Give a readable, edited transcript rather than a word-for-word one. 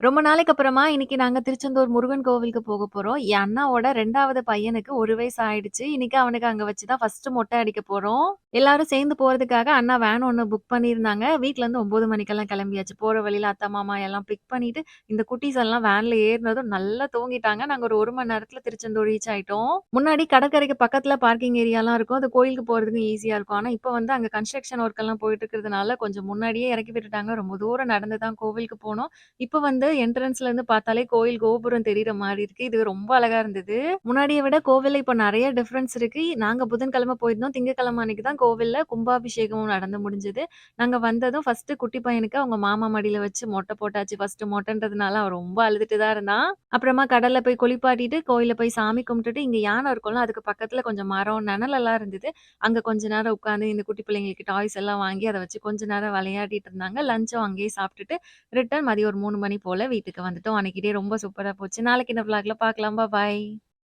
ரொம்ப நாளைக்கு அப்புறமா இன்னைக்கு நாங்க திருச்செந்தூர் முருகன் கோவிலுக்கு போக போறோம். என் அண்ணாவோட 2வது பையனுக்கு 1 வயசு ஆயிடுச்சு. இன்னைக்கு அவனுக்கு அங்க வச்சு தான் ஃபர்ஸ்ட்டு மொட்டை அடிக்க போறோம். எல்லாரும் சேர்ந்து போறதுக்காக அண்ணா வேன் ஒண்ணு புக் பண்ணியிருந்தாங்க. வீட்லருந்து 9 மணிக்கெல்லாம் கிளம்பியாச்சு. போற வழியில அத்தை, மாமா எல்லாம் பிக் பண்ணிட்டு, இந்த குட்டீஸ் எல்லாம் வேன்ல ஏறுனதும் நல்லா தூங்கிட்டாங்க. நாங்க ஒரு 1 மணி நேரத்துல திருச்செந்தூர் ரீச் ஆயிட்டோம். முன்னாடி கடற்கரைக்கு பக்கத்துல பார்க்கிங் ஏரியாலாம் இருக்கும். அது கோயிலுக்கு போறதுக்கு ஈஸியா இருக்கும். ஆனா, இப்ப வந்து அங்க கன்ஸ்ட்ரக்ஷன் ஒர்க் எல்லாம் போயிட்டு இருக்கிறதுனால கொஞ்சம் முன்னாடியே இறக்கி விட்டுட்டாங்க. ரொம்ப தூரம் நடந்து தான் கோவிலுக்கு போனோம். இப்ப வந்து என்ட்ரன்ஸ்ல இருந்து பார்த்தாலே கோயில் கோபுரம் தெரியிற மாரி இருக்கு. இது ரொம்ப அழகா இருந்தது. முன்னாடிய விட கோவில்ல இப்ப நெறைய டிஃபரன்ஸ் இருக்கு. நாங்க புதன்கிழமை போயிருந்தோம். திங்கட்கிழமை அன்னைக்கு தான் கோவில்ல கும்பாபிஷேகமும் நடந்து முடிஞ்சது. நாங்க வந்ததும் ஃபர்ஸ்ட்டு குட்டி பையனுக்கு அவங்க மாமா மடியில வச்சு மொட்டை போட்டாச்சு. ஃபர்ஸ்ட்டு மொட்டைன்றதுனால அவன் ரொம்ப அழுதுட்டு தான் இருந்தான். அப்புறமா கடல்ல போய் குளிப்பாட்டிட்டு, கோயில்ல போய் சாமி கும்பிட்டுட்டு, இங்க யானை இருக்கும்ல, அதுக்கு பக்கத்துல கொஞ்சம் மரம், நிழலெல்லாம் இருந்தது. அங்க கொஞ்ச நேரம் உட்காந்து இந்த குட்டி பிள்ளைங்களுக்கு டாய்ஸ் எல்லாம் வாங்கி அத வச்சு கொஞ்ச நேரம் விளையாடிட்டு இருந்தாங்க. லஞ்சும் அங்கேயே சாப்பிட்டுட்டு ரிட்டர்ன் மதியம் ஒரு 3 மணி போல வீட்டுக்கு வந்துட்டோம். அன்னைக்கு டே ரொம்ப சூப்பரா போச்சு. நாளைக்கு இந்த விளாக்ல பார்க்கலாம். பாய்.